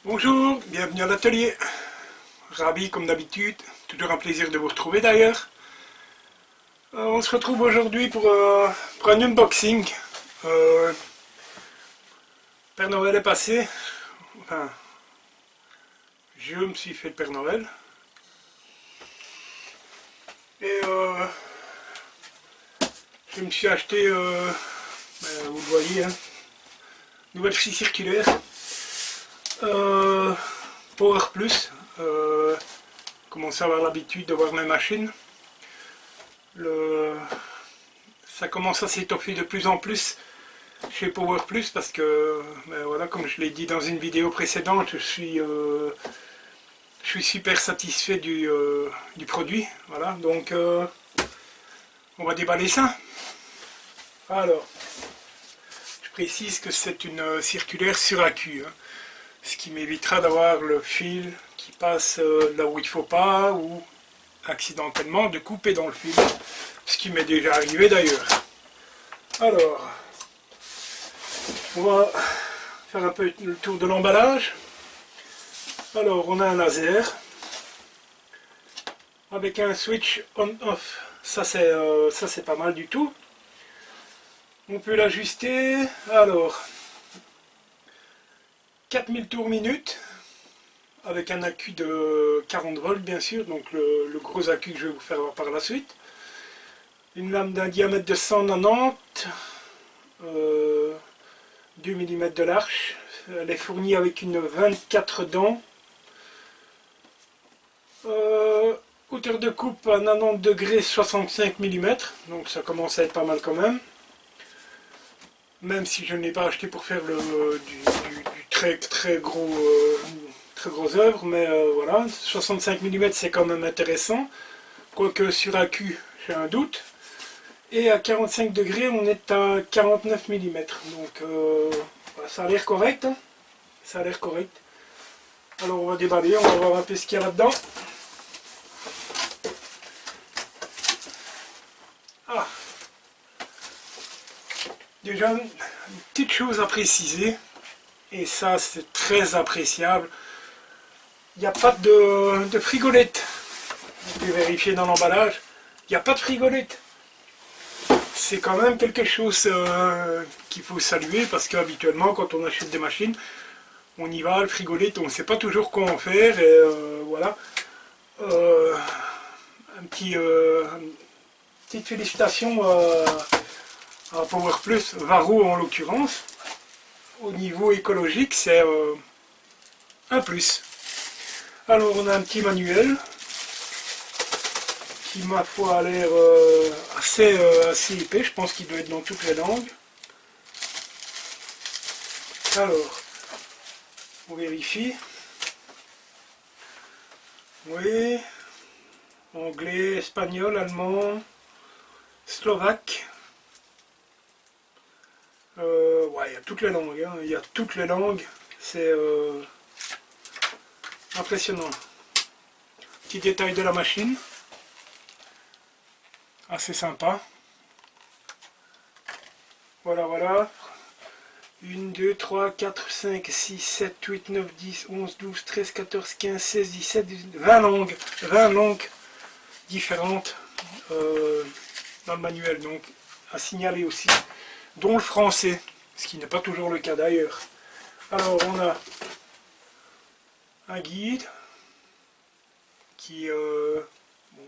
Bonjour, bienvenue à l'atelier. Ravi comme d'habitude, toujours un plaisir de vous retrouver d'ailleurs. On se retrouve aujourd'hui pour un unboxing. Père Noël est passé, enfin, je me suis fait le Père Noël. Et je me suis acheté, vous le voyez, hein, nouvelle scie circulaire. Power Plus. Commence à avoir l'habitude de voir mes machines. Ça commence à s'étoffer de plus en plus chez Power Plus parce que, ben voilà, comme je l'ai dit dans une vidéo précédente, je suis super satisfait du produit. Voilà, donc on va déballer ça. Alors, je précise que c'est une circulaire sur accu, hein, ce qui m'évitera d'avoir le fil qui passe là où il ne faut pas ou accidentellement de couper dans le fil, ce qui m'est déjà arrivé d'ailleurs. Alors, on va faire un peu le tour de l'emballage. Alors, on a un laser avec un switch on-off. Ça c'est pas mal du tout. On peut l'ajuster. Alors, 4000 tours minute avec un accu de 40 volts bien sûr, donc le gros accu que je vais vous faire voir par la suite. Une lame d'un diamètre de 190, 2 mm de large. Elle est fournie avec une 24 dents. Hauteur de coupe à 90 degrés 65 mm, donc ça commence à être pas mal quand même. Même si je ne l'ai pas acheté pour faire du très gros œuvre, mais voilà, 65 mm c'est quand même intéressant. Quoique sur accu, j'ai un doute. Et à 45 degrés, on est à 49 mm. Donc ça a l'air correct. Hein, ça a l'air correct. Alors on va déballer, on va voir un peu ce qu'il y a là-dedans. Ah. Déjà, une petite chose à préciser, et ça c'est très appréciable, il n'y a pas de frigolette. Vous pouvez vérifier dans l'emballage, il n'y a pas de frigolette. C'est quand même quelque chose qu'il faut saluer parce qu'habituellement quand on achète des machines, on y va, le frigolette, on ne sait pas toujours quoi en faire et voilà. Petite félicitation à Power Plus, Varro en l'occurrence. Au niveau écologique, c'est un plus. Alors on a un petit manuel qui ma foi a l'air assez épais, je pense qu'il doit être dans toutes les langues. Alors, on vérifie. Oui, anglais, espagnol, allemand, slovaque. Ouais, il y a toutes les langues, hein. Il y a toutes les langues, c'est impressionnant. Petit détail de la machine, assez sympa. Voilà, voilà. 1, 2, 3, 4, 5, 6, 7, 8, 9, 10, 11, 12, 13, 14, 15, 16, 17, 18, 20 langues. 20 langues différentes dans le manuel, donc à signaler aussi, dont le français, ce qui n'est pas toujours le cas d'ailleurs. Alors on a un guide qui, bon,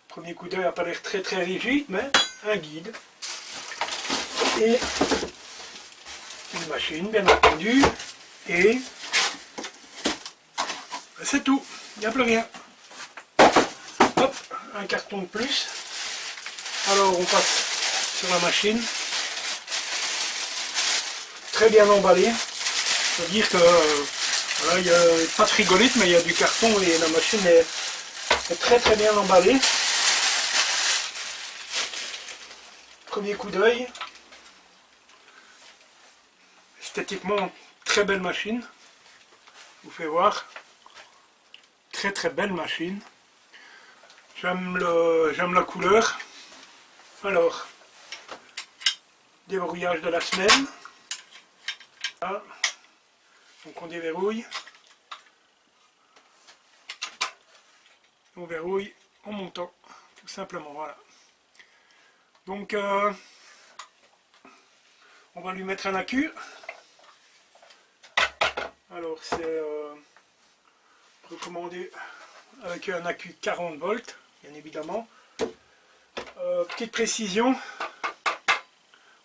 premier coup d'œil n'a pas l'air très rigide, mais un guide. Et une machine bien entendu, et c'est tout, il n'y a plus rien. Hop, un carton de plus. Alors on passe sur la machine, très bien emballé, c'est-à-dire que voilà, il n'y a pas de frigolite mais il y a du carton et la machine est très bien emballée. Premier coup d'œil, esthétiquement très belle machine, je vous fais voir, très belle machine. J'aime la couleur. Alors, déverrouillage de la semelle. Voilà. Donc on déverrouille. on verrouille en montant, tout simplement, voilà. Donc, on va lui mettre un accu. Alors, c'est recommandé avec un accu 40 volts, bien évidemment. Petite précision,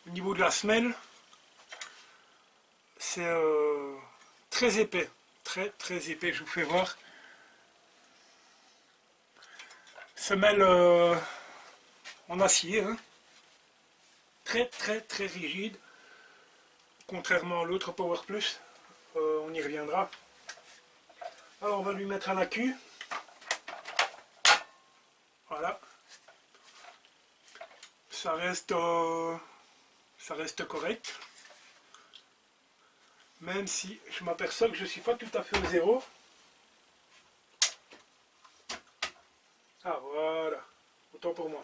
au niveau de la semelle, c'est très épais, très épais, je vous fais voir. Semelle en acier, hein. Très rigide, contrairement à l'autre Power Plus, on y reviendra. Alors on va lui mettre un accu, voilà, ça reste correct, même si je m'aperçois que je ne suis pas tout à fait au zéro. Ah voilà, autant pour moi.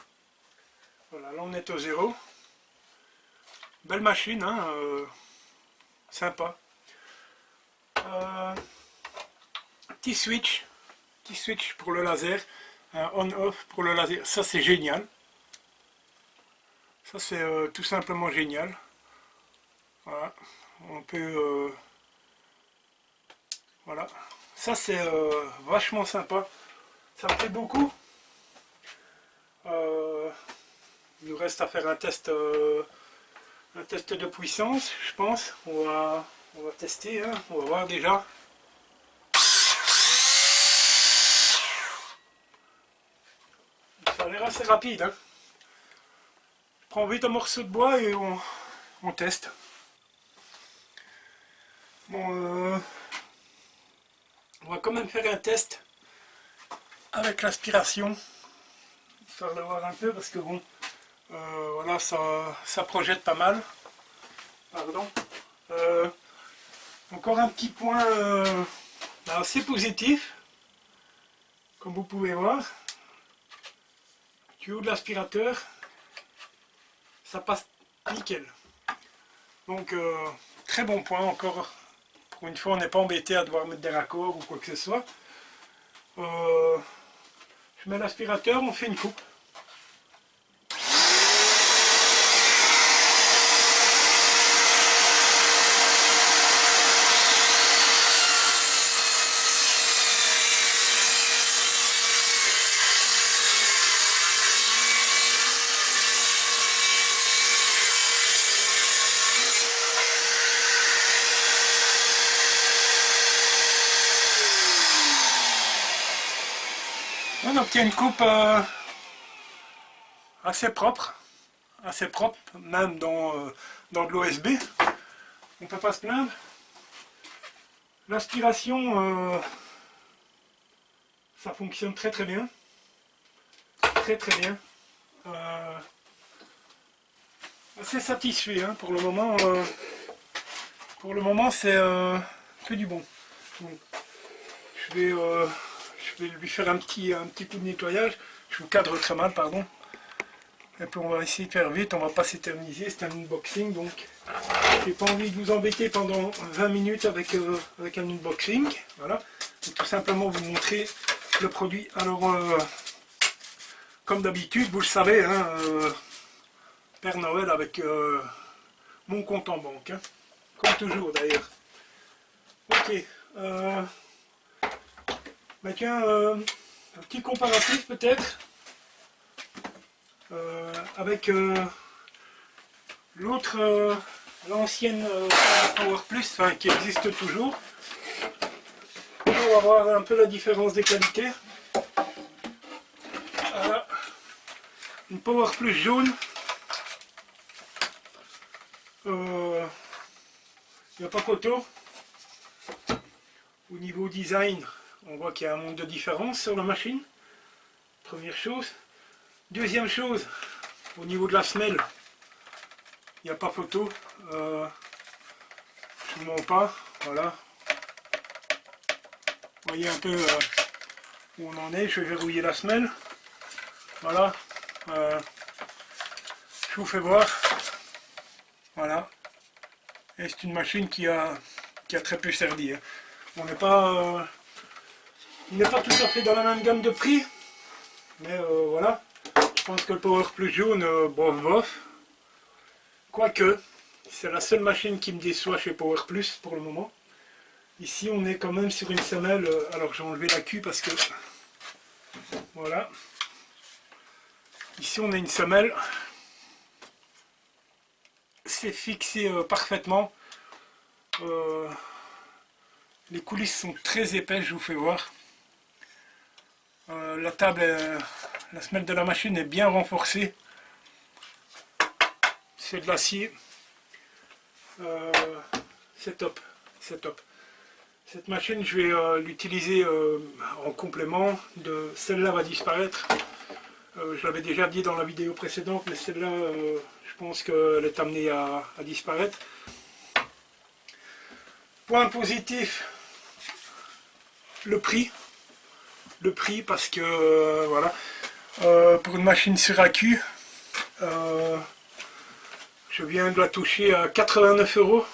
Voilà, là on est au zéro. Belle machine, hein, sympa. Petit switch pour le laser, un on-off pour le laser, ça c'est génial. Ça c'est tout simplement génial. Voilà, on peut... voilà, ça c'est vachement sympa. Ça me plaît beaucoup. Il nous reste à faire un test de puissance, je pense. On va tester, hein. On va voir déjà. Ça a l'air assez rapide, hein. Je prends vite un morceau de bois et on teste. Bon, on va quand même faire un test avec l'aspiration, histoire de voir un peu, parce que bon, voilà, ça projette pas mal. Pardon. Encore un petit point assez positif, comme vous pouvez voir. Tuyau de l'aspirateur, ça passe nickel. Donc très bon point encore. Pour une fois, on n'est pas embêté à devoir mettre des raccords ou quoi que ce soit. Je mets l'aspirateur, on fait une coupe. On obtient une coupe assez propre, même dans de l'OSB. On ne peut pas se plaindre. L'aspiration, ça fonctionne très bien. Très bien. Assez satisfait, hein, pour le moment. C'est que du bon. Donc, je vais lui faire un petit coup de nettoyage. Je vous cadre très mal, pardon. Et puis on va essayer de faire vite, on va pas s'éterniser, c'est un unboxing, donc j'ai pas envie de vous embêter pendant 20 minutes avec un unboxing. Voilà, et tout simplement vous montrer le produit. Alors, comme d'habitude, vous le savez, hein, Père Noël avec mon compte en banque, hein, comme toujours d'ailleurs. Ok, bah tiens, un petit comparatif peut-être. Avec l'autre, l'ancienne Power Plus, enfin, qui existe toujours. On va voir un peu la différence des qualités. Voilà. Une Power Plus jaune. Il n'y a pas photo. Au niveau design, on voit qu'il y a un monde de différence sur la machine. Première chose. Deuxième chose, au niveau de la semelle, il n'y a pas photo. Je ne vous montre pas. Voilà. Vous voyez un peu où on en est. Je vais verrouiller la semelle. Voilà. Je vous fais voir. Voilà. Et c'est une machine qui a très peu servi, hein. On n'est pas tout à fait dans la même gamme de prix. Mais voilà, je pense que le Power Plus jaune, bof bof. Quoique, c'est la seule machine qui me déçoit chez Power Plus pour le moment. Ici, on est quand même sur une semelle. Alors, j'ai enlevé la queue parce que... Voilà. Ici, on a une semelle. C'est fixé parfaitement. Les coulisses sont très épaisses, je vous fais voir. La table, la semelle de la machine est bien renforcée. C'est de l'acier. C'est top. C'est top. Cette machine, je vais l'utiliser en complément de celle-là va disparaître. Je l'avais déjà dit dans la vidéo précédente, mais celle-là, je pense qu'elle est amenée à disparaître. Point positif, le prix. Le prix parce que, voilà, pour une machine sur accu, je viens de la toucher à 89 €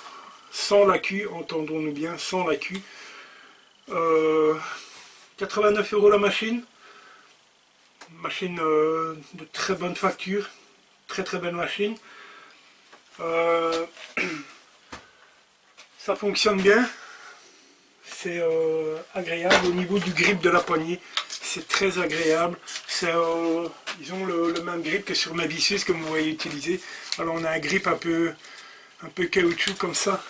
sans l'accu, entendons-nous bien, sans l'accu. 89 € la machine. Machine de très bonne facture, très très belle machine. Ça fonctionne bien, c'est agréable au niveau du grip de la poignée, c'est très agréable. C'est ils ont le même grip que sur ma visseuse que vous voyez utiliser. Alors on a un grip un peu caoutchouc comme ça.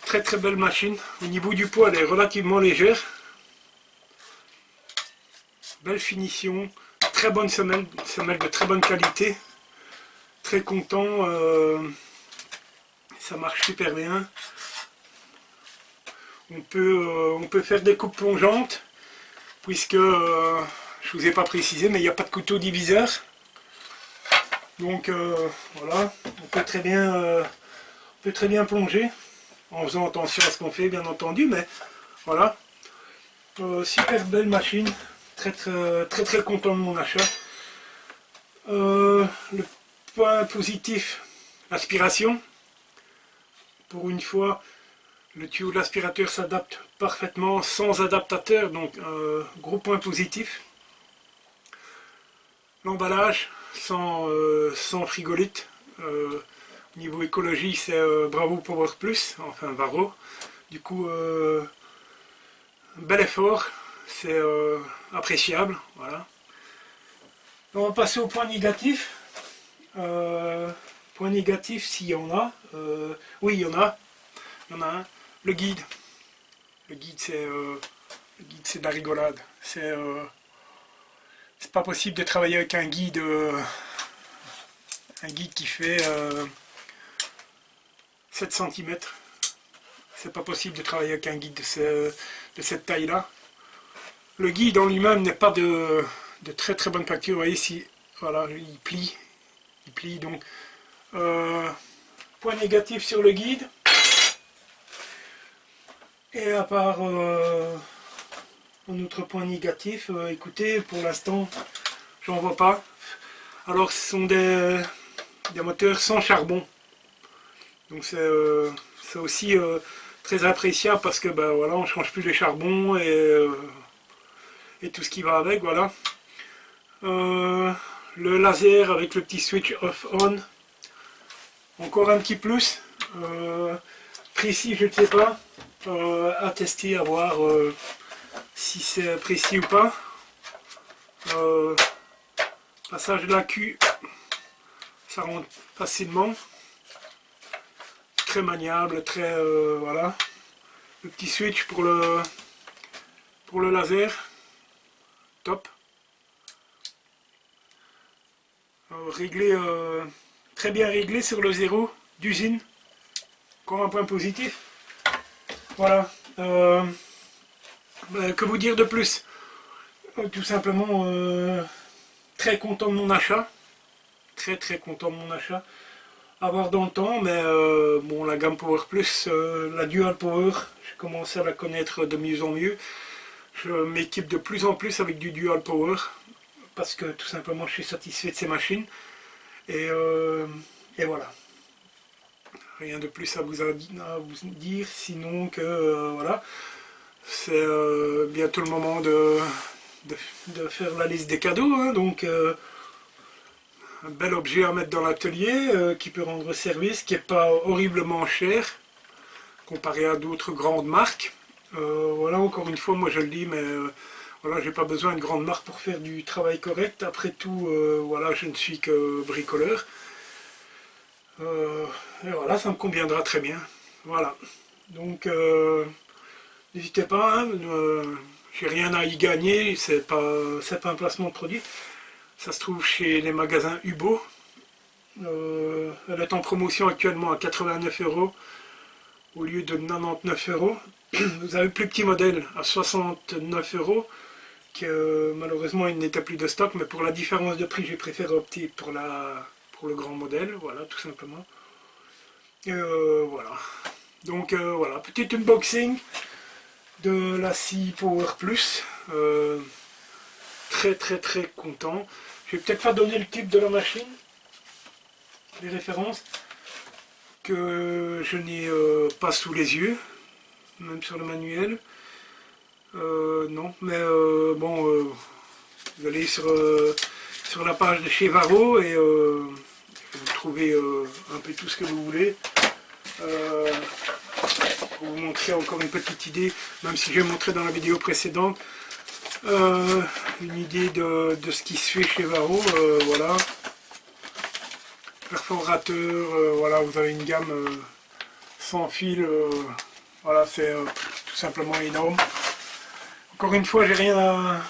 Très très belle machine. Au niveau du poids, elle est relativement légère. Belle finition, très bonne semelle de très bonne qualité. Très content, ça marche super bien. On peut faire des coupes plongeantes, puisque, je ne vous ai pas précisé, mais il n'y a pas de couteau diviseur. Donc voilà, on peut très bien plonger, en faisant attention à ce qu'on fait bien entendu, mais voilà. Super belle machine, très content de mon achat. Le point positif, l'aspiration. Pour une fois, le tuyau de l'aspirateur s'adapte parfaitement sans adaptateur, donc gros point positif. L'emballage sans frigolite. Niveau écologie, c'est bravo Power Plus, enfin Varro. Du coup, bel effort, c'est appréciable. Voilà. On va passer au point négatif. Point négatif, s'il y en a. Oui, il y en a. Il y en a un. Le guide. Le guide, c'est de la rigolade. C'est pas possible de travailler avec un guide qui fait 7 cm. C'est pas possible de travailler avec un guide de cette taille-là. Le guide en lui-même n'est pas de très bonne facture. Vous voyez ici, voilà, il plie. Donc, point négatif sur le guide. Et à part un autre point négatif, écoutez, pour l'instant, j'en vois pas. Alors, ce sont des moteurs sans charbon. Donc, c'est aussi très appréciable parce que, ben voilà, on change plus les charbons et tout ce qui va avec, voilà. Le laser avec le petit switch off-on. Encore un petit plus. Précis, je ne sais pas. À tester, à voir si c'est précis ou pas. Passage de la queue, ça rentre facilement. Très maniable, très voilà. Le petit switch pour le laser, top. Réglé, très bien réglé sur le 0 d'usine. Encore un point positif. Voilà. Que vous dire de plus? Tout simplement très content de mon achat. Très content de mon achat. À voir dans le temps, mais bon, la gamme Power Plus, la Dual Power, je commence à la connaître de mieux en mieux. Je m'équipe de plus en plus avec du Dual Power, parce que tout simplement je suis satisfait de ces machines. Et voilà. Rien de plus à vous dire, sinon que voilà. C'est bientôt le moment de de faire la liste des cadeaux, hein, donc un bel objet à mettre dans l'atelier qui peut rendre service, qui n'est pas horriblement cher comparé à d'autres grandes marques. Voilà, encore une fois, moi je le dis, mais voilà, j'ai pas besoin de grandes marques pour faire du travail correct. Après tout, voilà, je ne suis que bricoleur. Et voilà, ça me conviendra très bien. Voilà, donc n'hésitez pas, hein, j'ai rien à y gagner, c'est pas un placement de produit. Ça se trouve chez les magasins Hubo. Elle est en promotion actuellement à 89 € au lieu de 99 €. Vous avez le plus petit modèle à 69 €, que malheureusement il n'était plus de stock, mais pour la différence de prix, j'ai préféré opter pour le grand modèle, voilà, tout simplement. Et voilà. Donc voilà, petit unboxing de la scie Power Plus. Très content. Je vais peut-être pas donner le type de la machine, les références, que je n'ai pas sous les yeux, même sur le manuel. Non, mais bon, vous allez sur la page de chez Varro et vous trouvez un peu tout ce que vous voulez. Pour vous montrer encore une petite idée, même si j'ai montré dans la vidéo précédente, une idée de ce qui se fait chez Varro, voilà. Perforateur, voilà, vous avez une gamme sans fil, voilà, c'est tout simplement énorme. Encore une fois, j'ai rien à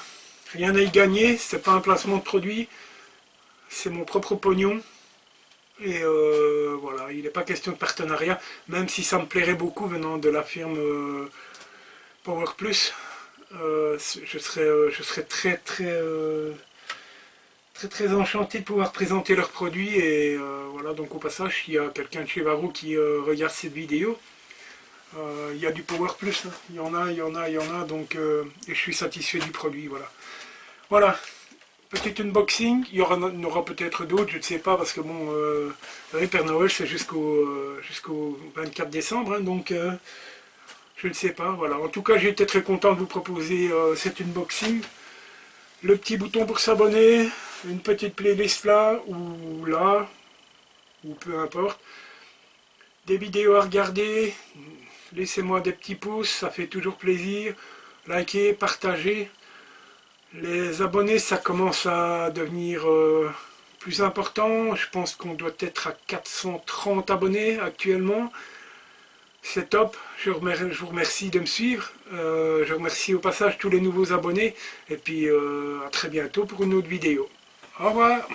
y gagner, c'est pas un placement de produit, c'est mon propre pognon. Et voilà, il n'est pas question de partenariat, même si ça me plairait beaucoup venant de la firme Power Plus. Je serais très enchanté de pouvoir présenter leurs produits. Et voilà, donc au passage, s'il y a quelqu'un de chez Varro qui regarde cette vidéo, il y a du Power Plus, hein. Il y en a, donc et je suis satisfait du produit, voilà. Voilà, petit unboxing, il y en aura peut-être d'autres, je ne sais pas, parce que bon, vous savez, Père Noël c'est jusqu'au 24 décembre, hein, donc je ne sais pas, voilà. En tout cas, j'ai été très content de vous proposer cet unboxing. Le petit bouton pour s'abonner, une petite playlist là, ou peu importe. Des vidéos à regarder, laissez-moi des petits pouces, ça fait toujours plaisir. Likez, partagez. Les abonnés, ça commence à devenir plus important. Je pense qu'on doit être à 430 abonnés actuellement. C'est top. Je vous remercie de me suivre. Je remercie au passage tous les nouveaux abonnés. Et puis à très bientôt pour une autre vidéo. Au revoir.